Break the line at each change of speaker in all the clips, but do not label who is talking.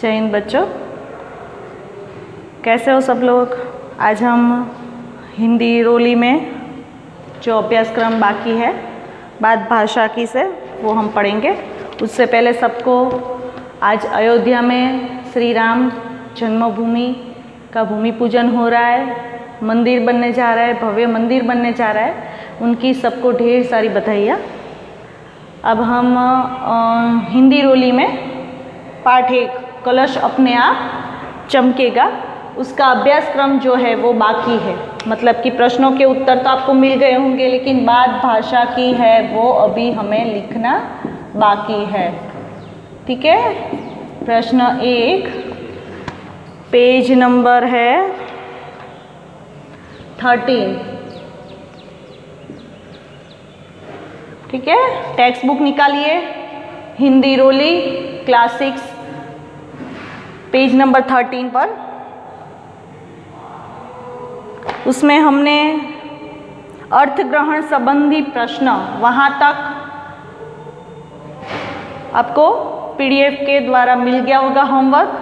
जय हिंद बच्चों, कैसे हो सब लोग। आज हम हिंदी रोली में जो अभ्यासक्रम बाकी है बात भाषा की से वो हम पढ़ेंगे। उससे पहले सबको आज अयोध्या में श्री राम जन्मभूमि का भूमि पूजन हो रहा है, मंदिर बनने जा रहा है, भव्य मंदिर बनने जा रहा है, उनकी सबको ढेर सारी बधाइयाँ। अब हम हिंदी रोली में पाठ 1 कलश अपने आप चमकेगा, उसका अभ्यासक्रम जो है वो बाकी है। मतलब कि प्रश्नों के उत्तर तो आपको मिल गए होंगे, लेकिन बात भाषा की है वो अभी हमें लिखना बाकी है। ठीक है, प्रश्न 1 पेज नंबर है 13। ठीक है, टेक्स्ट बुक निकालिए, हिंदी रोली क्लास 6 पेज नंबर 13 पर। उसमें हमने अर्थ ग्रहण संबंधी प्रश्न वहाँ तक आपको पीडीएफ के द्वारा मिल गया होगा होमवर्क।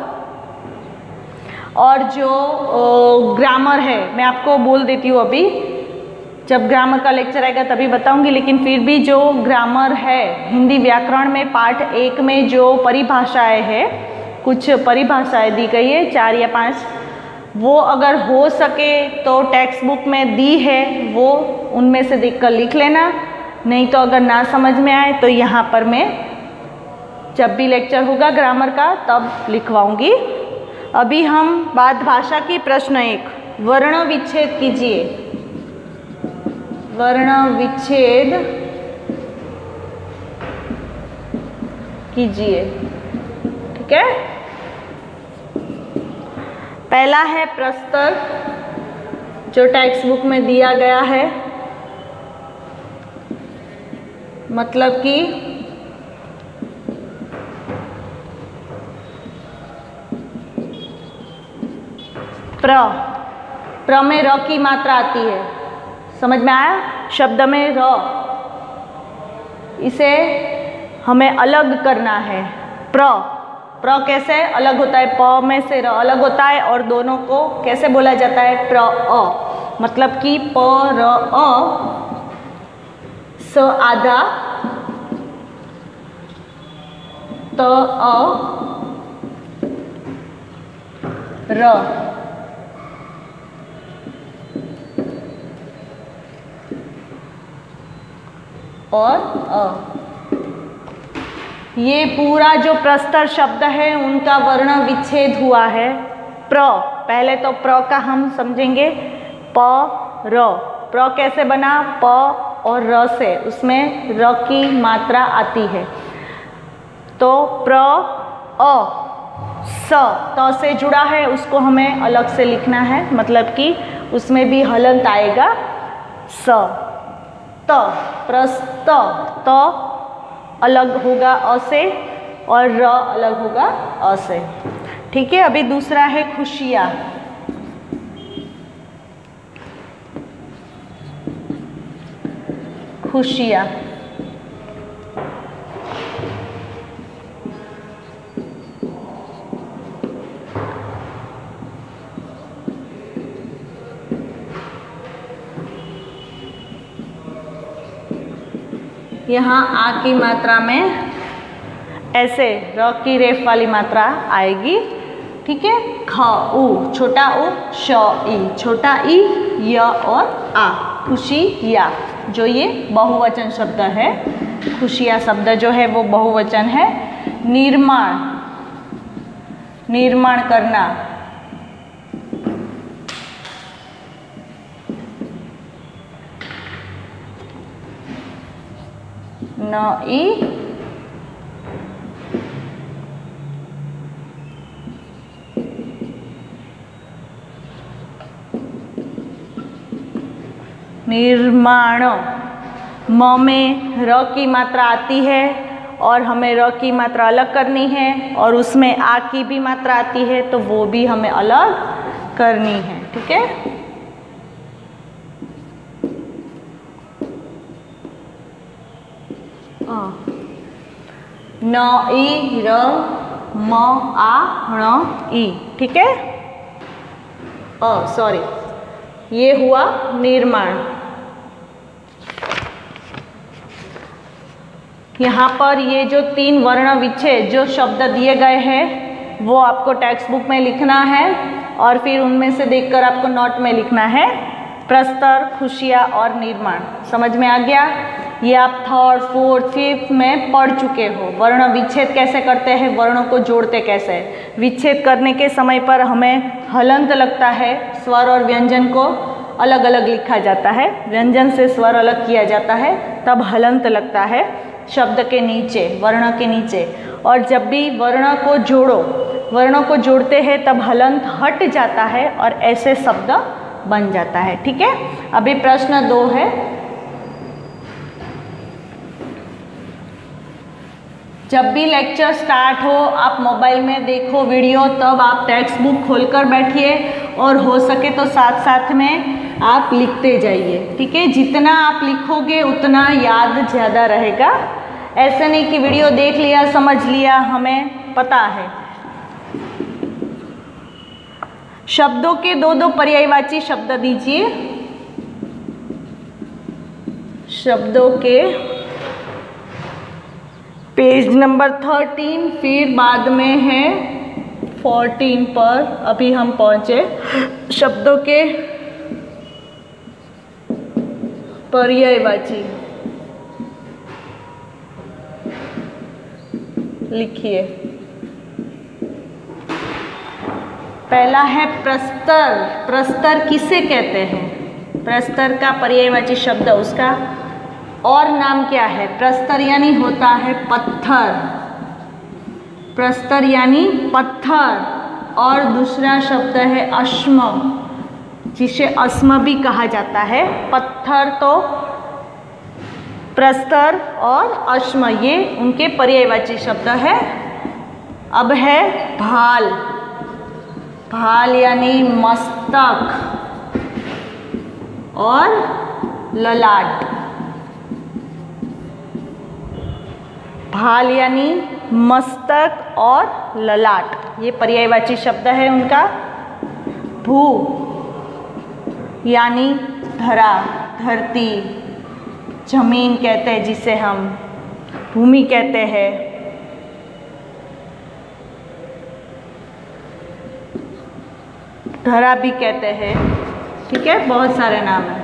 और जो ग्रामर है मैं आपको बोल देती हूँ, अभी जब ग्रामर का लेक्चर आएगा तभी बताऊंगी, लेकिन फिर भी जो ग्रामर है हिंदी व्याकरण में पाठ 1 में जो परिभाषाएं है, कुछ परिभाषाएं दी गई है 4 या 5, वो अगर हो सके तो टेक्स्ट बुक में दी है वो उनमें से देखकर लिख लेना, नहीं तो अगर ना समझ में आए तो यहाँ पर मैं जब भी लेक्चर होगा ग्रामर का तब लिखवाऊंगी। अभी हम बात भाषा की प्रश्न 1 वर्ण विच्छेद कीजिए। वर्ण विच्छेद कीजिए। ठीक है, पहला है प्रस्तर जो टेक्स्ट बुक में दिया गया है, मतलब कि प्र में र की मात्रा आती है, समझ में आया। शब्द में र, इसे हमें अलग करना है। प्र कैसे अलग होता है, प में से र अलग होता है और दोनों को कैसे बोला जाता है, प्र अ। मतलब कि प र अ स आधा त अ र और अ। ये पूरा जो प्रस्तर शब्द है उनका वर्ण विच्छेद हुआ है। प्र, पहले तो प्र का हम समझेंगे, प र। प्र कैसे बना, प और र से, उसमें र की मात्रा आती है। तो प्र अ स त से जुड़ा है, उसको हमें अलग से लिखना है, मतलब कि उसमें भी हलंत आएगा स। त प्रस्त, त अलग होगा अ से और र अलग होगा अ से। ठीक है, अभी दूसरा है खुशियाँ। खुशियाँ यहाँ आ की मात्रा में ऐसे र की रेफ वाली मात्रा आएगी। ठीक है, ख उ, छोटा उ, श ई, छोटा ई, य और आ। खुशियाँ जो ये बहुवचन शब्द है, खुशियाँ शब्द जो है वो बहुवचन है। निर्माण, निर्माण करना। न ई निर्माण। म में र की मात्रा आती है और हमें र की मात्रा अलग करनी है, और उसमें आ की भी मात्रा आती है तो वो भी हमें अलग करनी है। ठीक है, न ई र म आ ण ई, ठीक है। सॉरी, ये हुआ निर्माण। यहाँ पर ये जो 3 वर्ण विच्छेद जो शब्द दिए गए हैं वो आपको टेक्स्ट बुक में लिखना है और फिर उनमें से देखकर आपको नोट में लिखना है। प्रस्तर, खुशियाँ और निर्माण, समझ में आ गया। ये आप 3rd, 4th, 5th में पढ़ चुके हो। वर्ण विच्छेद कैसे करते हैं, वर्णों को जोड़ते कैसे। विच्छेद करने के समय पर हमें हलंत लगता है, स्वर और व्यंजन को अलग अलग लिखा जाता है, व्यंजन से स्वर अलग किया जाता है, तब हलंत लगता है शब्द के नीचे, वर्ण के नीचे। और जब भी वर्ण को जोड़ो, वर्णों को जोड़ते हैं तब हलंत हट जाता है और ऐसे शब्द बन जाता है, ठीक है। अभी प्रश्न 2 है। जब भी लेक्चर स्टार्ट हो आप मोबाइल में देखो वीडियो, तब आप टेक्स्ट बुक खोलकर बैठिए और हो सके तो साथ साथ में आप लिखते जाइए, ठीक है। जितना आप लिखोगे उतना याद ज़्यादा रहेगा। ऐसा नहीं कि वीडियो देख लिया, समझ लिया, हमें पता है। शब्दों के 2-2 पर्यायवाची शब्द दीजिए। शब्दों के पेज नंबर 13, फिर बाद में है 14 पर अभी हम पहुँचे। शब्दों के पर्यायवाची लिखिए। पहला है प्रस्तर। प्रस्तर किसे कहते हैं? प्रस्तर का पर्यायवाची शब्द, उसका और नाम क्या है? प्रस्तर यानी होता है पत्थर, प्रस्तर यानी पत्थर। और दूसरा शब्द है अश्म, जिसे अश्म भी कहा जाता है। पत्थर तो प्रस्तर और अश्म, ये उनके पर्यायवाची शब्द है। अब है भाल। भाल यानी मस्तक और ललाट। भाल यानी मस्तक और ललाट, ये पर्यायवाची शब्द है उनका। भू यानी धरा, धरती, जमीन कहते हैं जिसे हम भूमि कहते हैं। धरा भी कहते हैं, ठीक है, बहुत सारे नाम हैं।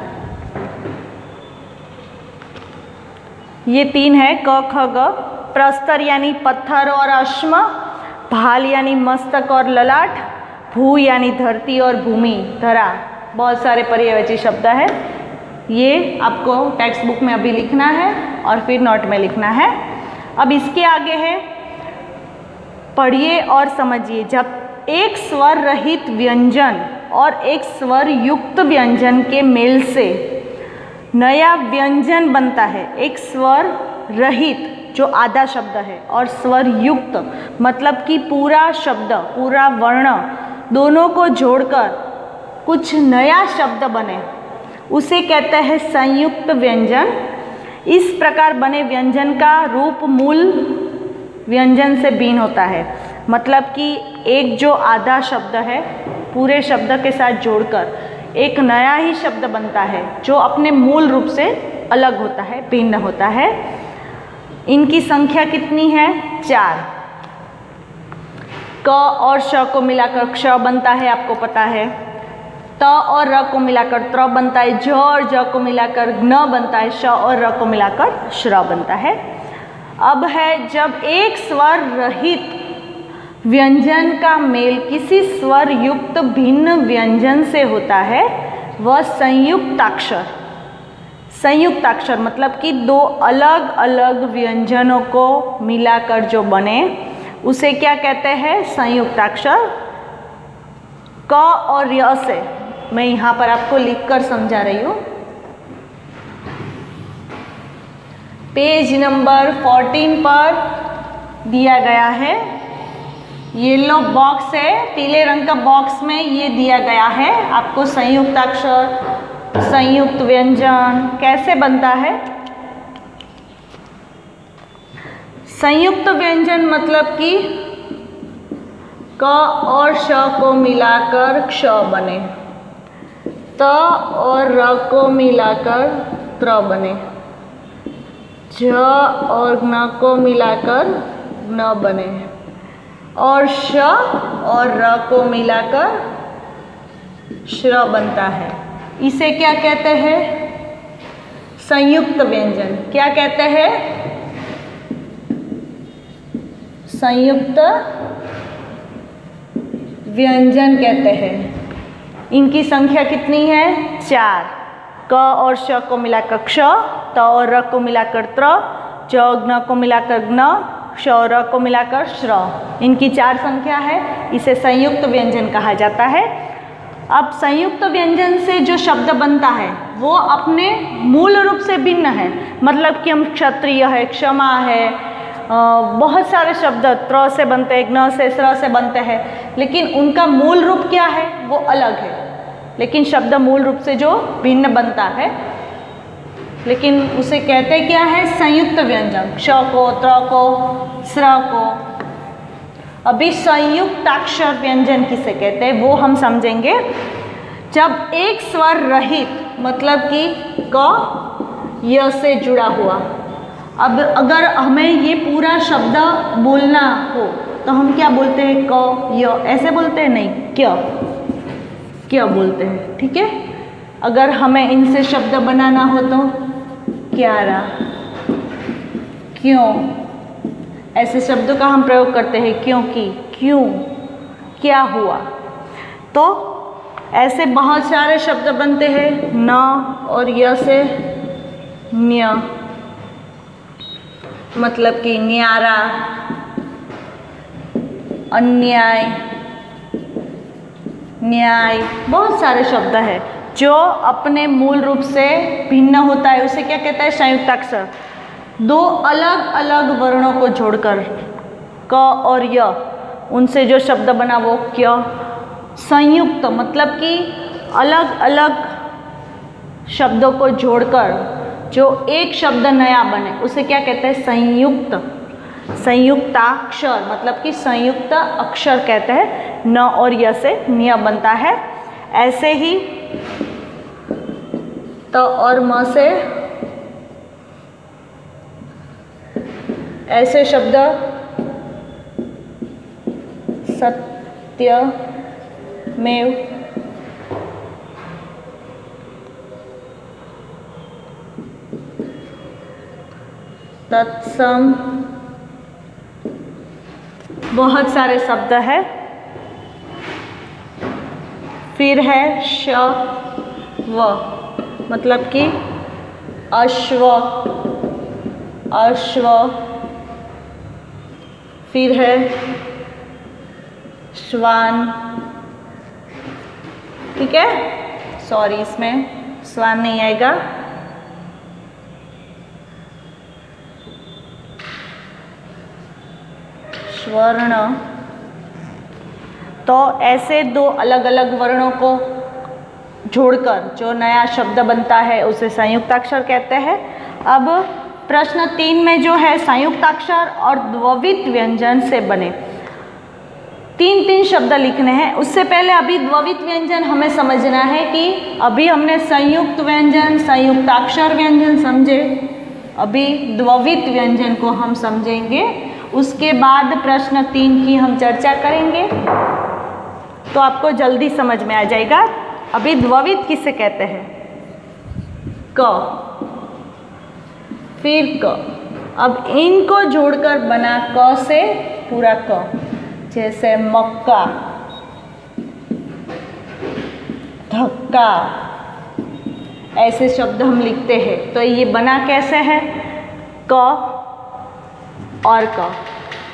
ये 3 है क ख ग। प्रस्तर यानी पत्थर और अश्म, भाल यानी मस्तक और ललाट, भू यानी धरती और भूमि, धरा, बहुत सारे पर्यायवाची शब्द है। ये आपको टेक्स्ट बुक में अभी लिखना है और फिर नोट में लिखना है। अब इसके आगे है, पढ़िए और समझिए। जब एक स्वर रहित व्यंजन और एक स्वर युक्त व्यंजन के मेल से नया व्यंजन बनता है। एक स्वर रहित जो आधा शब्द है और स्वर युक्त मतलब कि पूरा शब्द, पूरा वर्ण, दोनों को जोड़कर कुछ नया शब्द बने, उसे कहते हैं संयुक्त व्यंजन। इस प्रकार बने व्यंजन का रूप मूल व्यंजन से भिन्न होता है। मतलब कि एक जो आधा शब्द है पूरे शब्द के साथ जोड़कर एक नया ही शब्द बनता है जो अपने मूल रूप से अलग होता है, भिन्न होता है। इनकी संख्या कितनी है? 4। क और श को मिलाकर क्ष बनता है, आपको पता है। त और र को मिलाकर त्र बनता है। ज और ज को मिलाकर न बनता है। श और र को मिलाकर श्र बनता है। अब है, जब एक स्वर रहित व्यंजन का मेल किसी स्वर युक्त भिन्न व्यंजन से होता है, वह संयुक्ताक्षर। संयुक्ताक्षर मतलब कि 2 अलग अलग व्यंजनों को मिलाकर जो बने उसे क्या कहते हैं? संयुक्ताक्षर। क और य से मैं यहाँ पर आपको लिखकर समझा रही हूँ। पेज नंबर 14 पर दिया गया है। येलो बॉक्स है, पीले रंग का बॉक्स में ये दिया गया है आपको संयुक्ताक्षर, संयुक्त व्यंजन कैसे बनता है। संयुक्त व्यंजन मतलब कि क और श को मिलाकर क्ष बने, त और र को मिलाकर त्र बने, झ और न को मिलाकर न बने, और श और र को मिलाकर श्र बनता है। इसे क्या कहते हैं? संयुक्त व्यंजन। क्या कहते हैं? संयुक्त व्यंजन कहते हैं। इनकी संख्या कितनी है? 4। क और श को मिलाकर क्ष, त और र को मिलाकर त्र, ज और ज्ञ को मिलाकर ज्ञ, श और र को मिलाकर श्र। इनकी 4 संख्या है। इसे संयुक्त व्यंजन कहा जाता है। अब संयुक्त व्यंजन से जो शब्द बनता है वो अपने मूल रूप से भिन्न है। मतलब कि हम क्षत्रिय है, क्षमा है, बहुत सारे शब्द त्र से बनते हैं, ज्ञ से, श्र से बनते हैं, लेकिन उनका मूल रूप क्या है वो अलग है। लेकिन शब्द मूल रूप से जो भिन्न बनता है, लेकिन उसे कहते क्या है? संयुक्त व्यंजन। क्ष को, त्र को, श्र को। अभी संयुक्ताक्षर व्यंजन किसे कहते हैं वो हम समझेंगे जब एक स्वर रहित, मतलब कि क य से जुड़ा हुआ। अब अगर हमें ये पूरा शब्द बोलना हो तो हम क्या बोलते हैं? क य ऐसे बोलते हैं? नहीं, क्या बोलते हैं। ठीक है। अगर हमें इनसे शब्द बनाना हो तो क्यारा, क्यों, ऐसे शब्दों का हम प्रयोग करते हैं। क्योंकि, क्यों, क्या हुआ। तो ऐसे बहुत सारे शब्द बनते हैं न और य से न्य, मतलब कि न्यारा, अन्याय, न्याय। बहुत सारे शब्द है जो अपने मूल रूप से भिन्न होता है। उसे क्या कहता है? संयुक्ताक्षर। 2 अलग अलग वर्णों को जोड़कर, क और य, उनसे जो शब्द बना वो क्य। संयुक्त मतलब कि अलग अलग शब्दों को जोड़कर जो एक शब्द नया बने उसे क्या कहते हैं? संयुक्त। संयुक्ताक्षर मतलब कि संयुक्त अक्षर कहते हैं। न और य से न्य बनता है। ऐसे ही त और म से ऐसे शब्द सत्य में तत्सम, बहुत सारे शब्द है। फिर है श व, मतलब कि अश्व, अश्व। फिर है श्वान। ठीक है, सॉरी इसमें श्वान नहीं आएगा। स्वर्ण। तो ऐसे 2 अलग अलग वर्णों को जोड़कर जो नया शब्द बनता है उसे संयुक्ताक्षर कहते हैं। अब प्रश्न 3 में जो है संयुक्ताक्षर और द्ववित व्यंजन से बने 3 शब्द लिखने हैं। उससे पहले अभी द्ववित व्यंजन हमें समझना है कि अभी हमने संयुक्त व्यंजन, संयुक्ताक्षर व्यंजन समझे, अभी द्ववित व्यंजन को हम समझेंगे। उसके बाद प्रश्न 3 की हम चर्चा करेंगे तो आपको जल्दी समझ में आ जाएगा। अभी द्ववित किसे कहते हैं? क, फिर क। अब इनको जोड़कर बना क से पूरा क, जैसे मक्का, धक्का, ऐसे शब्द हम लिखते हैं। तो ये बना कैसे है? क और क।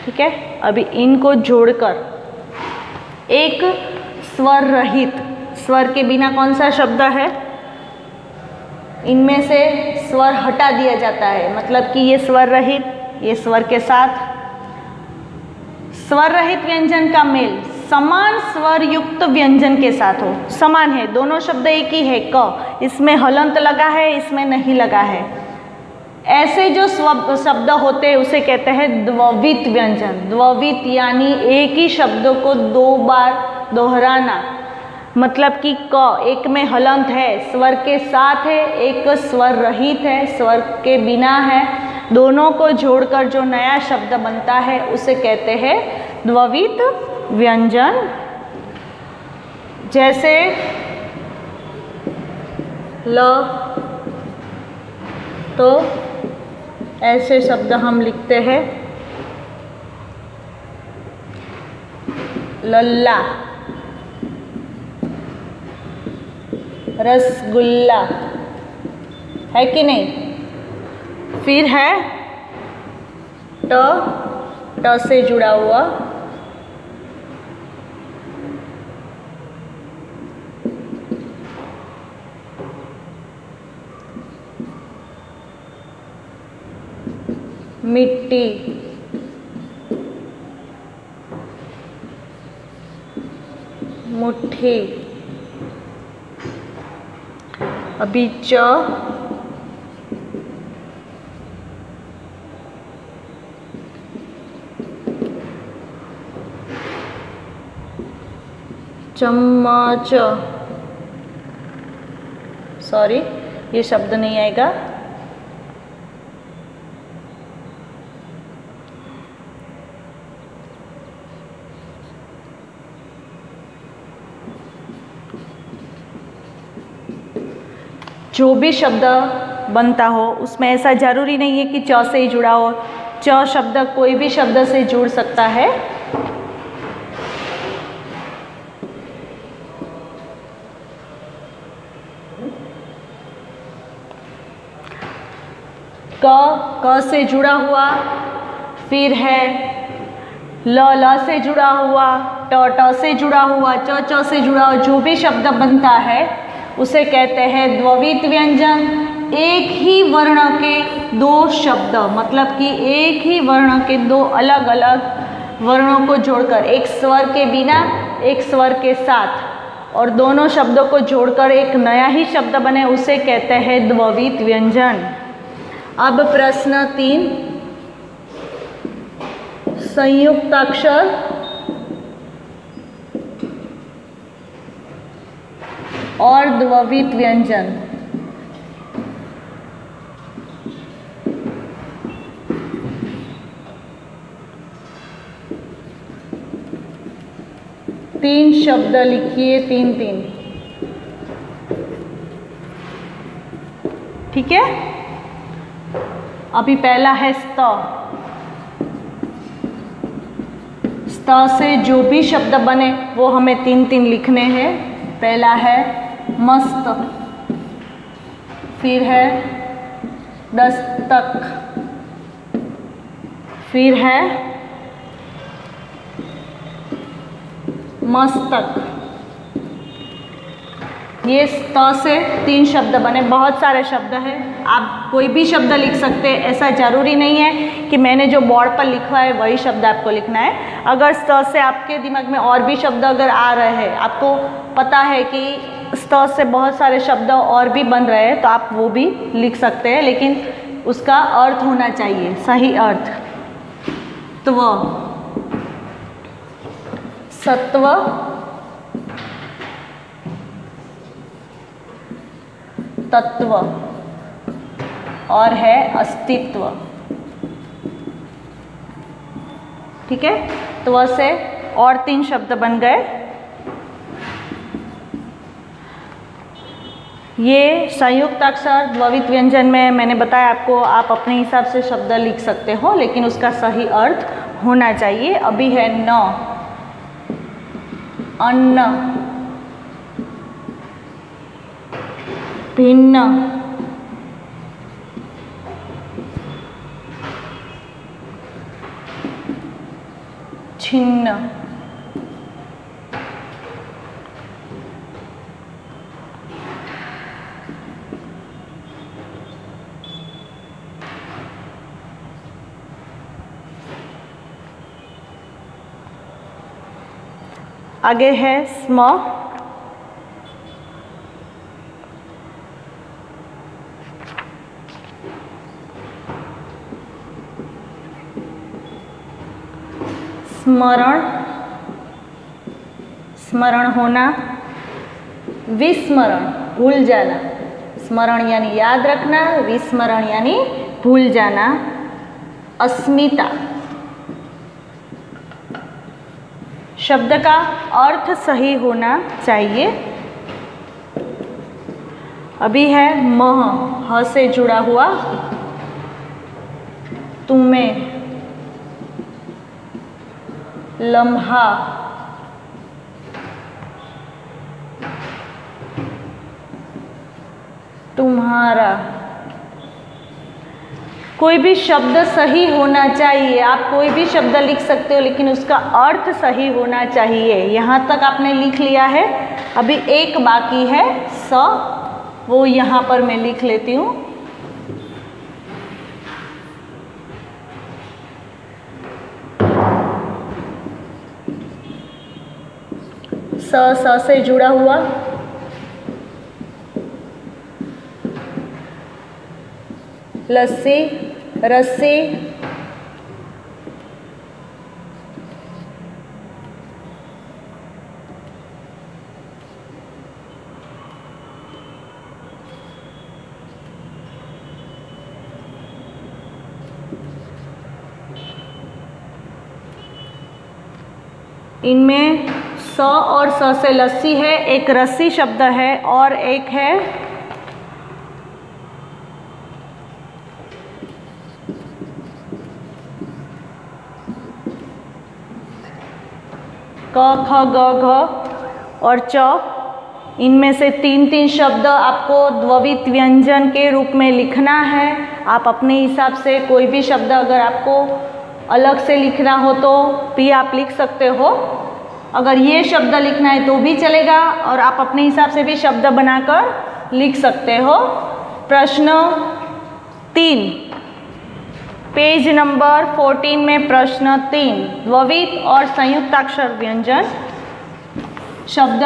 ठीक है। अभी इनको जोड़कर एक स्वर रहित, स्वर के बिना कौन सा शब्द है? इनमें से स्वर हटा दिया जाता है, मतलब कि ये स्वर रहित, ये स्वर के साथ। स्वर रहित व्यंजन का मेल समान स्वर युक्त व्यंजन के साथ हो। समान है, दोनों शब्द एक ही है। क, इसमें हलंत लगा है, इसमें नहीं लगा है। ऐसे जो शब्द होते हैं उसे कहते हैं द्विविध व्यंजन। द्विविध यानी एक ही शब्द को दो बार दोहराना, मतलब कि क एक में हलंत है, स्वर के साथ है, एक स्वर रहित है, स्वर के बिना है, दोनों को जोड़कर जो नया शब्द बनता है उसे कहते हैं द्विविध व्यंजन। जैसे ल, तो ऐसे शब्द हम लिखते हैं लल्ला, रसगुल्ला, है कि नहीं। फिर है ट से जुड़ा हुआ मिट्टी, मुट्ठी। अभी च, चम्मच, सॉरी ये शब्द नहीं आएगा। जो भी शब्द बनता हो उसमें ऐसा जरूरी नहीं है कि च से ही जुड़ा हो, च शब्द कोई भी शब्द से जुड़ सकता है। क से जुड़ा हुआ, फिर है ल से जुड़ा हुआ, ट से जुड़ा हुआ, च से जुड़ा हुआ, जो भी शब्द बनता है उसे कहते हैं द्विविध व्यंजन। एक ही वर्ण के दो शब्द, मतलब कि एक ही वर्ण के दो अलग अलग वर्णों को जोड़कर, एक स्वर के बिना एक स्वर के साथ, और दोनों शब्दों को जोड़कर एक नया ही शब्द बने, उसे कहते हैं द्विविध व्यंजन। अब प्रश्न 3, संयुक्ताक्षर और द्विविध व्यंजन। तीन शब्द लिखिए, 3-3, ठीक है। अभी पहला है स्त। स्त से जो भी शब्द बने वो हमें 3-3 लिखने हैं। पहला है मस्त, फिर है दस्तक, फिर है मस्तक। ये स्त से 3 शब्द बने। बहुत सारे शब्द हैं, आप कोई भी शब्द लिख सकते हैं, ऐसा ज़रूरी नहीं है कि मैंने जो बोर्ड पर लिखा है वही शब्द आपको लिखना है। अगर स्त से आपके दिमाग में और भी शब्द अगर आ रहे हैं, आपको पता है कि स्त से बहुत सारे शब्द और भी बन रहे हैं, तो आप वो भी लिख सकते हैं, लेकिन उसका अर्थ होना चाहिए, सही अर्थ। त्व, सत्व, तत्व, और है अस्तित्व, ठीक है। त्व से और 3 शब्द बन गए। ये संयुक्त अक्षर द्विविध व्यंजन में मैंने बताया आपको, आप अपने हिसाब से शब्द लिख सकते हो, लेकिन उसका सही अर्थ होना चाहिए। अभी है न, अन्न, भिन्न, छिन्न, आगे है स्म, स्मरण, स्मरण होना, विस्मरण भूल जाना, स्मरण यानी याद रखना, विस्मरण यानी भूल जाना, अस्मिता शब्द का अर्थ सही होना चाहिए। अभी है मह, ह से जुड़ा हुआ, तुम्हें, लम्हा, तुम्हारा। कोई भी शब्द सही होना चाहिए। आप कोई भी शब्द लिख सकते हो लेकिन उसका अर्थ सही होना चाहिए। यहाँ तक आपने लिख लिया है, अभी एक बाकी है स, वो यहाँ पर मैं लिख लेती हूँ। स से जुड़ा हुआ, लस्सी, रस्सी, इनमें स और स से लस्सी है, एक रस्सी शब्द है और एक है क, ख, ग, घ और च। इनमें से तीन तीन शब्द आपको द्ववित व्यंजन के रूप में लिखना है। आप अपने हिसाब से कोई भी शब्द अगर आपको अलग से लिखना हो तो भी आप लिख सकते हो। अगर ये शब्द लिखना है तो भी चलेगा और आप अपने हिसाब से भी शब्द बनाकर लिख सकते हो। प्रश्न 3, पेज नंबर 14 में प्रश्न 3, द्ववित और संयुक्ताक्षर व्यंजन शब्द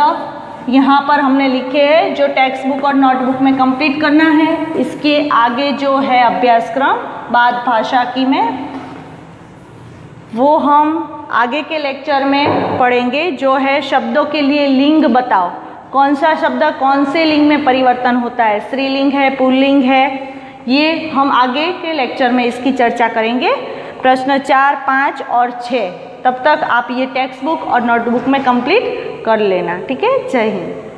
यहाँ पर हमने लिखे हैं, जो टेक्स्ट बुक और नोटबुक में कंप्लीट करना है। इसके आगे जो है अभ्यासक्रम बाद भाषा की में, वो हम आगे के लेक्चर में पढ़ेंगे, जो है शब्दों के लिए लिंग बताओ। कौन सा शब्द कौन से लिंग में परिवर्तन होता है, स्त्रीलिंग है, पुल्लिंग है, ये हम आगे के लेक्चर में इसकी चर्चा करेंगे। प्रश्न 4, 5 और 6 तब तक आप ये टेक्स्ट बुक और नोटबुक में कंप्लीट कर लेना। ठीक है, जय हिंद।